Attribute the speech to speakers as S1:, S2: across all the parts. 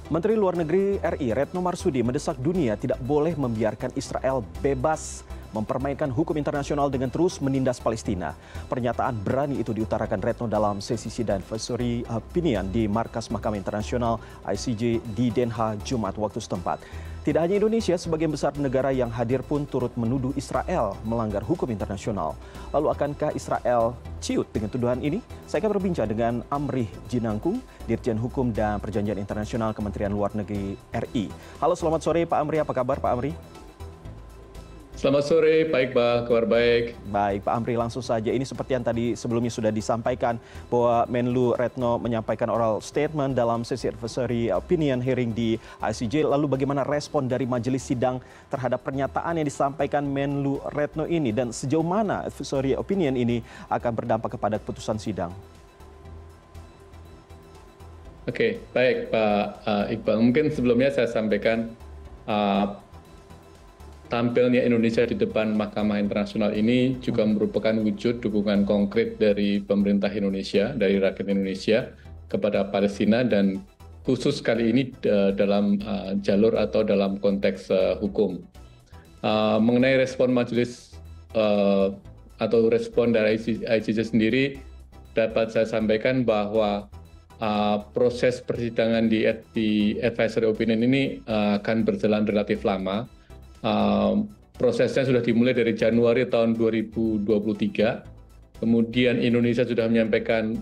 S1: Menteri Luar Negeri RI Retno Marsudi mendesak dunia tidak boleh membiarkan Israel bebas mempermainkan hukum internasional dengan terus menindas Palestina. Pernyataan berani itu diutarakan Retno dalam sesi sidang advisory opinion di Markas Mahkamah Internasional ICJ di Den Haag, Jumat waktu setempat. Tidak hanya Indonesia, sebagian besar negara yang hadir pun turut menuduh Israel melanggar hukum internasional. Lalu akankah Israel ciut dengan tuduhan ini? Saya akan berbincang dengan Amrih Jinangkung, Dirjen Hukum dan Perjanjian Internasional Kementerian Luar Negeri RI. Halo, selamat sore Pak Amrih, apa kabar Pak Amrih?
S2: Selamat sore, baik Pak, kabar baik.
S1: Baik Pak Amrih, langsung saja. Ini seperti yang tadi sebelumnya sudah disampaikan bahwa Menlu Retno menyampaikan oral statement dalam sesi advisory opinion hearing di ICJ. Lalu bagaimana respon dari majelis sidang terhadap pernyataan yang disampaikan Menlu Retno ini? Dan sejauh mana advisory opinion ini akan berdampak kepada keputusan sidang?
S2: Oke, baik Pak Iqbal. Mungkin sebelumnya saya sampaikan tampilnya Indonesia di depan Mahkamah Internasional ini juga merupakan wujud dukungan konkret dari pemerintah Indonesia, dari rakyat Indonesia kepada Palestina, dan khusus kali ini dalam jalur atau dalam konteks hukum. Mengenai respon majelis atau respon dari ICJ sendiri, dapat saya sampaikan bahwa proses persidangan di advisory opinion ini akan berjalan relatif lama. Prosesnya sudah dimulai dari Januari tahun 2023. Kemudian Indonesia sudah menyampaikan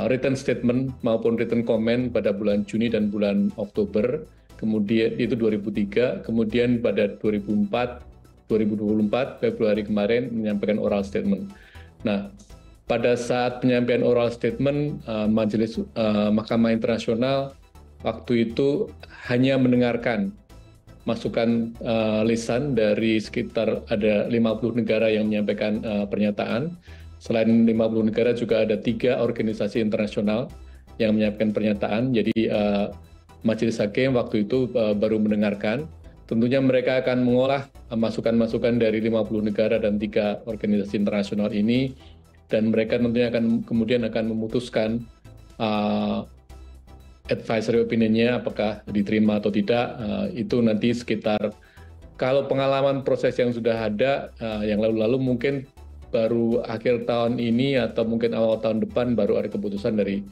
S2: written statement maupun written comment pada bulan Juni dan bulan Oktober. Kemudian itu 2003. Kemudian pada 2024 Februari kemarin menyampaikan oral statement. Nah, pada saat penyampaian oral statement, Majelis Mahkamah Internasional waktu itu hanya mendengarkan masukan lisan dari sekitar ada 50 negara yang menyampaikan pernyataan. Selain 50 negara juga ada 3 organisasi internasional yang menyampaikan pernyataan. Jadi Majelis Hakim waktu itu baru mendengarkan. Tentunya mereka akan mengolah masukan-masukan dari 50 negara dan 3 organisasi internasional ini, dan mereka tentunya kemudian akan memutuskan advisory opinion-nya apakah diterima atau tidak. Itu nanti sekitar, kalau pengalaman proses yang sudah ada yang lalu-lalu, mungkin baru akhir tahun ini atau mungkin awal tahun depan baru ada keputusan dari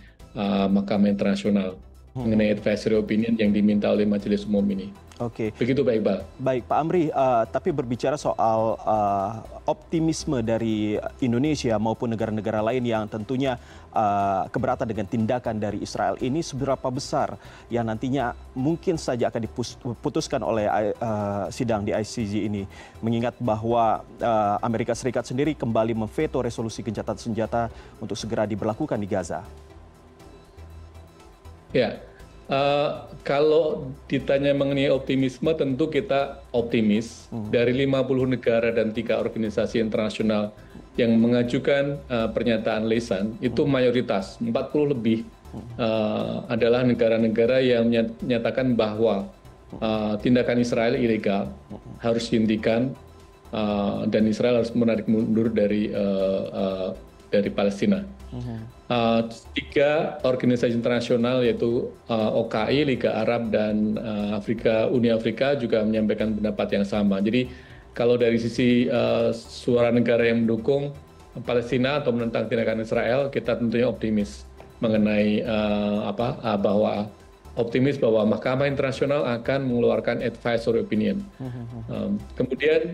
S2: Mahkamah Internasional mengenai advisory opinion yang diminta oleh Majelis Umum ini.
S1: Oke.
S2: Begitu Pak Iqbal.
S1: Baik Pak Amrih, tapi berbicara soal optimisme dari Indonesia maupun negara-negara lain yang tentunya keberatan dengan tindakan dari Israel ini, seberapa besar yang nantinya mungkin saja akan diputuskan oleh sidang di ICJ ini, mengingat bahwa Amerika Serikat sendiri kembali memveto resolusi gencatan senjata untuk segera diberlakukan di Gaza.
S2: Ya, kalau ditanya mengenai optimisme, tentu kita optimis. Dari 50 negara dan 3 organisasi internasional yang mengajukan pernyataan lisan, itu mayoritas, 40 lebih, adalah negara-negara yang menyatakan bahwa tindakan Israel ilegal, harus dihentikan, dan Israel harus menarik mundur dari Palestina. 3 organisasi internasional yaitu OKI, Liga Arab, dan Uni Afrika juga menyampaikan pendapat yang sama. Jadi kalau dari sisi suara negara yang mendukung Palestina atau menentang tindakan Israel, kita tentunya optimis mengenai bahwa Mahkamah Internasional akan mengeluarkan advisory opinion. Kemudian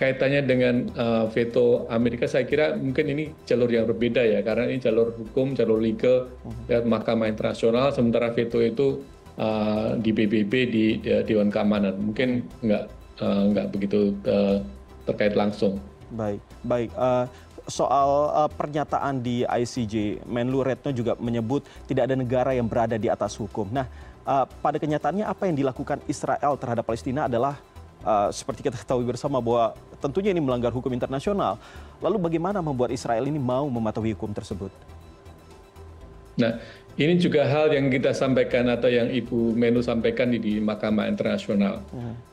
S2: kaitannya dengan veto Amerika, saya kira mungkin ini jalur yang berbeda ya, karena ini jalur hukum, jalur legal lewat Mahkamah Internasional, sementara veto itu di PBB, di Dewan Keamanan. Mungkin nggak begitu terkait langsung.
S1: Baik. Soal pernyataan di ICJ, Menlu Retno juga menyebut tidak ada negara yang berada di atas hukum. Nah, pada kenyataannya apa yang dilakukan Israel terhadap Palestina adalah seperti kita ketahui bersama bahwa tentunya ini melanggar hukum internasional. Lalu bagaimana membuat Israel ini mau mematuhi hukum tersebut?
S2: Nah, ini juga hal yang kita sampaikan atau yang Ibu Menlu sampaikan di Mahkamah Internasional.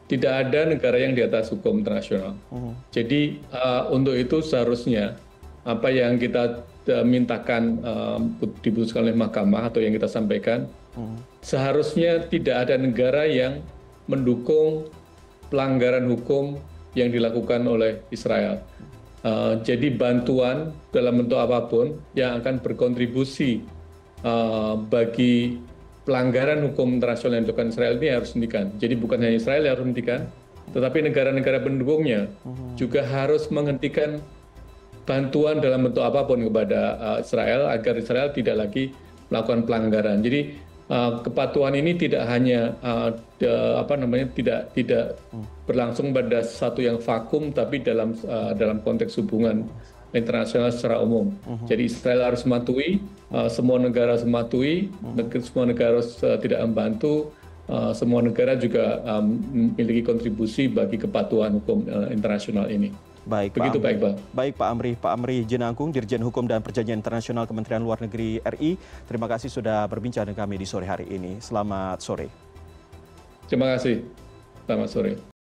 S2: Tidak ada negara yang di atas hukum internasional. Jadi untuk itu seharusnya apa yang kita mintakan diputuskan oleh Mahkamah atau yang kita sampaikan, Seharusnya tidak ada negara yang mendukung pelanggaran hukum yang dilakukan oleh Israel. Jadi bantuan dalam bentuk apapun yang akan berkontribusi bagi pelanggaran hukum internasional yang dilakukan Israel ini harus dihentikan. Jadi bukan hanya Israel yang harus dihentikan, tetapi negara-negara pendukungnya juga harus menghentikan bantuan dalam bentuk apapun kepada Israel agar Israel tidak lagi melakukan pelanggaran. Jadi kepatuhan ini tidak hanya tidak berlangsung pada satu yang vakum, tapi dalam konteks hubungan internasional secara umum. Jadi Israel harus mematuhi, semua negara harus mematuhi, semua negara harus tidak membantu, semua negara juga memiliki kontribusi bagi kepatuhan hukum internasional ini.
S1: Baik,
S2: begitu Pak Iqbal.
S1: Baik Pak Amri Jenangkung, Dirjen Hukum dan Perjanjian Internasional Kementerian Luar Negeri RI. Terima kasih sudah berbincang dengan kami di sore hari ini. Selamat sore.
S2: Terima kasih. Selamat sore.